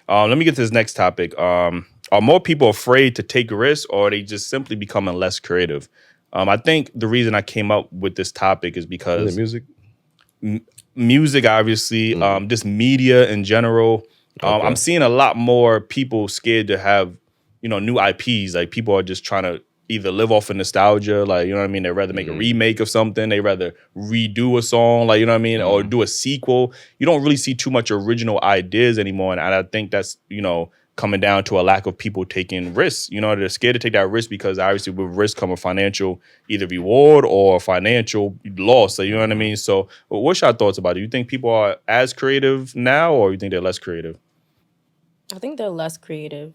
Let me get to this next topic. Are more people afraid to take risks, or are they just simply becoming less creative? I think the reason I came up with this topic is Is it because music? music, obviously, just media in general. Okay. I'm seeing a lot more people scared to have, new IPs. Like people are just trying to either live off of nostalgia, like, you know what I mean? They'd rather make a remake of something. They'd rather redo a song, like, you know what I mean? Or do a sequel. You don't really see too much original ideas anymore. And I think that's, coming down to a lack of people taking risks. They're scared to take that risk because obviously with risk come a financial either reward or financial loss. So, you know what I mean? So what's your thoughts about it? You think people are as creative now, or you think they're less creative? I think they're less creative.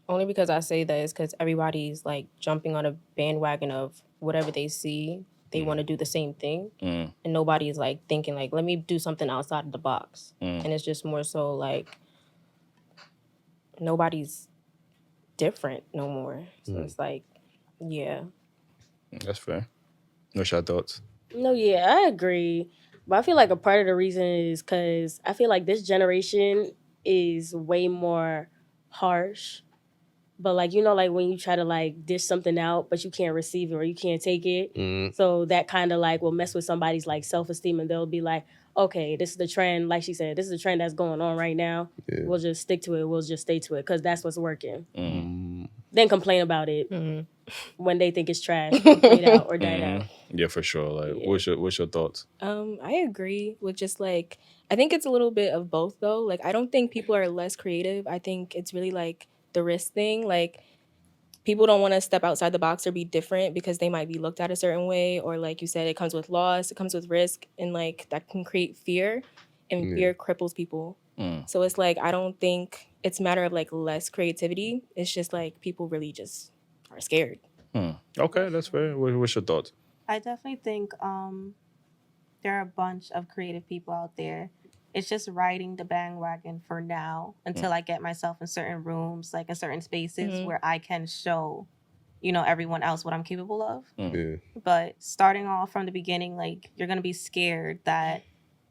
Only because I say that is because everybody's like jumping on a bandwagon of whatever they see. They want to do the same thing. And nobody's like thinking like, let me do something outside of the box. And it's just more so like nobody's different no more. So it's like, yeah. That's fair. What's your thoughts? No, yeah, I agree. But I feel like a part of the reason is because I feel like this generation is way more harsh. But like, like when you try to like dish something out, but you can't receive it or you can't take it. So that kind of like will mess with somebody's like self-esteem, and they'll be like, okay, this is the trend. Like she said, this is the trend that's going on right now. Yeah. We'll just stick to it. We'll just stay to it because that's what's working. Then complain about it when they think it's trash, fade out or died out. Yeah, for sure. Like, what's your thoughts? I agree with just like, I think it's a little bit of both though. Like, I don't think people are less creative. I think it's really like the risk thing. Like, people don't want to step outside the box or be different because they might be looked at a certain way, or like you said, it comes with loss, it comes with risk, and like that can create fear, and fear cripples people. So it's like, I don't think it's a matter of like less creativity. It's just like people really just are scared. Okay, that's fair. What's your thoughts? I definitely think there are a bunch of creative people out there. It's just riding the bandwagon for now until I get myself in certain rooms, like in certain spaces where I can show, everyone else what I'm capable of. Yeah. But starting off from the beginning, like you're gonna be scared that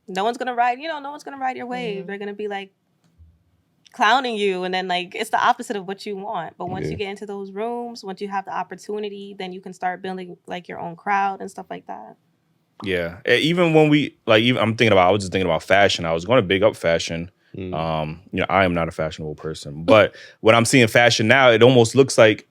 no one's gonna ride, no one's gonna ride your wave. They're gonna be like clowning you, and then like it's the opposite of what you want. But once you get into those rooms, once you have the opportunity, then you can start building like your own crowd and stuff like that. Yeah, even when I was just thinking about fashion. I was going to big up fashion. I am not a fashionable person, but when I'm seeing fashion now, it almost looks like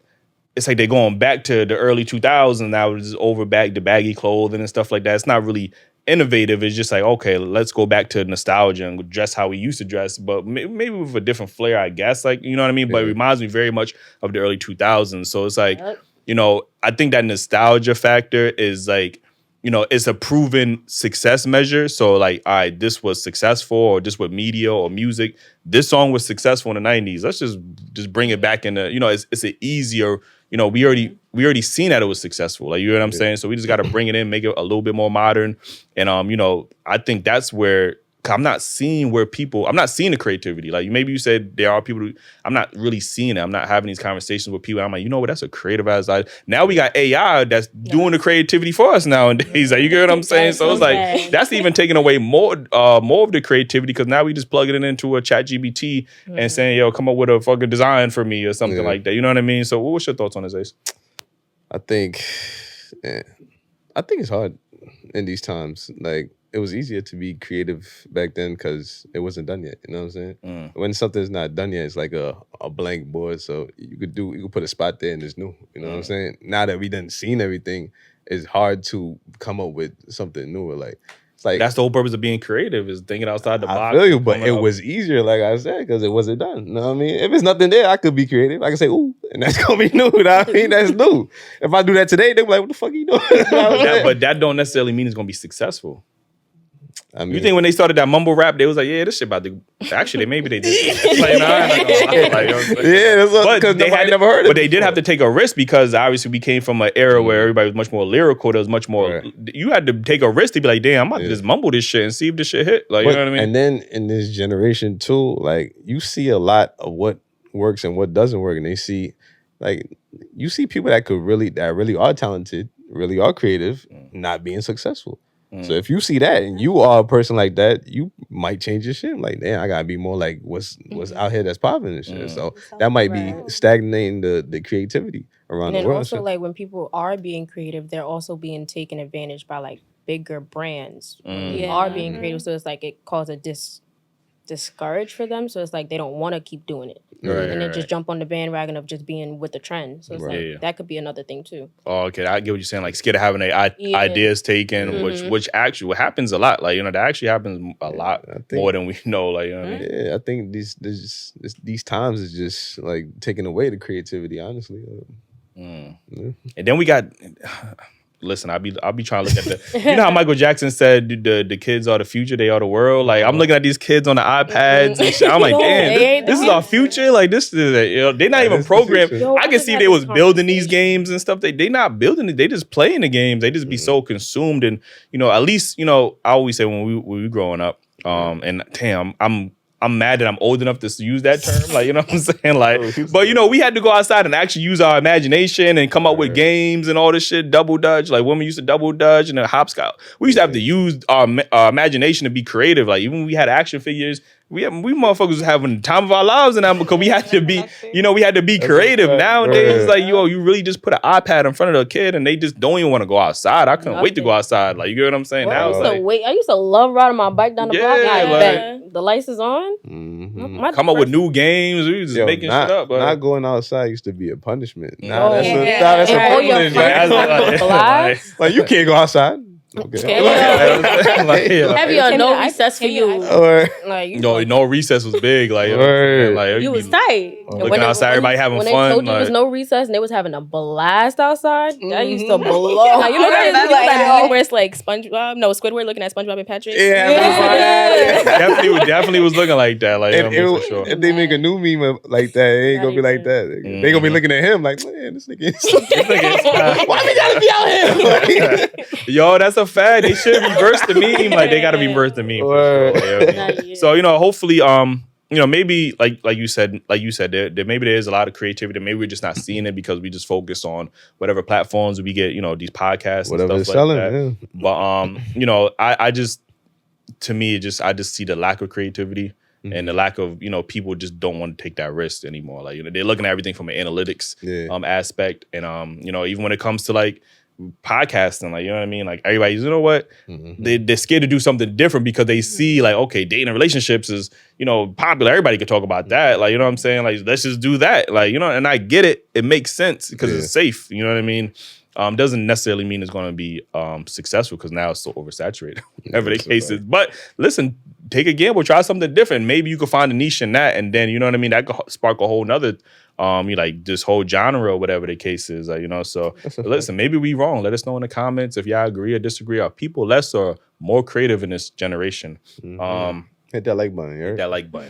it's like they're going back to the early 2000s now, just over back to baggy clothing and stuff like that. It's not really innovative. It's just like, okay, let's go back to nostalgia and dress how we used to dress, but maybe with a different flair, I guess. Like, you know what I mean? But it reminds me very much of the early 2000s. So it's like, I think that nostalgia factor is like, it's a proven success measure. So like, all right, this was successful, or just with media or music, this song was successful in the 90s. Let's just bring it back into, it's an easier, we already seen that it was successful. Like, you know what I'm saying? So we just got to bring it in, make it a little bit more modern. And, I think that's where, 'cause I'm not seeing the creativity. Like maybe you said there are people I'm not really seeing it. I'm not having these conversations with people. I'm like, what? That's a creative ass idea. Now we got AI that's doing the creativity for us nowadays. Like, you get what I'm saying? So it's like, that's even taking away more of the creativity, because now we just plug it into a chat GBT and saying, yo, come up with a fucking design for me or something like that. You know what I mean? So what's your thoughts on this, Ace? I think it's hard in these times. Like, it was easier to be creative back then because it wasn't done yet. You know what I'm saying? When something's not done yet, it's like a blank board. So you could put a spot there and it's new. You know what I'm saying? Now that we done seen everything, it's hard to come up with something new. Like, it's like, that's the whole purpose of being creative, is thinking outside the box. I feel you, but it was easier, like I said, because it wasn't done. You know what I mean? If it's nothing there, I could be creative. I can say, ooh, and that's gonna be new. You know what I mean? That's new. If I do that today, they'll be like, what the fuck are you doing? You know what I'm saying? But that don't necessarily mean it's gonna be successful. I mean, You think when they started that mumble rap, they was like, yeah, this shit about to... Actually, maybe they did. Like, nah, I'm not gonna lie. Like, yeah, that's what, because nobody never heard it. But they did have to take a risk, because obviously we came from an era where everybody was much more lyrical. There was much more... Right. You had to take a risk to be like, damn, I'm about to just mumble this shit and see if this shit hit. Like, you know what I mean? And then in this generation too, like, you see a lot of what works and what doesn't work. And they see, like, you see people that really are talented, really are creative, not being successful. So if you see that and you are a person like that, you might change your shit. Like, damn, I gotta be more like what's out here that's popping and shit. So that might be stagnating the creativity around And then the world. also, like, when people are being creative, they're also being taken advantage by like bigger brands who are being creative. So it's like it causes discourage for them. So it's like they don't want to keep doing it. And then just jump on the bandwagon of just being with the trend. So it's like that could be another thing too. Oh, okay. I get what you're saying. Like scared of having their ideas taken, which actually happens a lot. Like, you know, that actually happens a lot more than we know. Like, you know what I mean? Yeah, I think these times is just like taking away the creativity, honestly. And then we got listen, I'll be trying to look at the you know how Michael Jackson said the kids are the future, they are the world. Like I'm looking at these kids on the iPads and shit. I'm like, damn, this is our future. Like this is you know, they're not even programmed. I can see they was building these games and stuff. They not building it, they just playing the games. They just be so consumed. And you know, at least, you know, I always say when we were growing up, and damn, I'm mad that I'm old enough to use that term. Like, you know what I'm saying? Like, but you know, we had to go outside and actually use our imagination and come up with games and all this shit. Double dutch, like women used to double dutch and a hopscotch. We used to have to use our imagination to be creative. Like even when we had action figures, we motherfuckers was having the time of our lives in that because we had to be, you know, we had to be creative. Nowadays, like, yo, you really just put an iPad in front of the kid and they just don't even want to go outside. I couldn't wait to go outside. Like, you get what I'm saying? Now, I used to love riding my bike down the block. The lights is on. Come up with new games. We was just making shit up. But not going outside used to be a punishment. That's a privilege. Like you can't go outside. Okay. Heavy on no recess for you. No recess was big. Like, you was tight. Looking outside, everybody having fun. When they told you there was no recess and they was having a blast outside, that used to blow. Like, you know that where it's like Squidward looking at SpongeBob and Patrick. Definitely was looking like that. Like, for sure. If they make a new meme like that, it ain't gonna be like that. They gonna be looking at him like, man, this nigga is why we gotta be out here? Yo, that's a fact. They should reverse the meme. Like they gotta reverse the meme. For sure. So, you know, hopefully, you know, maybe like you said, there maybe there is a lot of creativity. Maybe we're just not seeing it because we just focus on whatever platforms we get. You know, these podcasts, whatever and stuff selling. Like that. Yeah. But you know, I just see the lack of creativity. And the lack of, you know, people just don't want to take that risk anymore. Like, you know, they're looking at everything from an analytics aspect. And, you know, even when it comes to like podcasting, like, you know what I mean? Like everybody's, you know what? They're scared to do something different because they see like, okay, dating and relationships is, you know, popular. Everybody can talk about that. Like, you know what I'm saying? Like, let's just do that. Like, you know, and I get it. It makes sense because it's safe. You know what I mean? Doesn't necessarily mean it's going to be successful because now it's so oversaturated, whatever the case is. But listen, take a gamble, try something different. Maybe you could find a niche in that, and then, you know what I mean, that could spark a whole nother, you like this whole genre or whatever the case is. You know, so listen, maybe we wrong. Let us know in the comments if y'all agree or disagree. Are people less or more creative in this generation? Hit that like button. Hit that like button.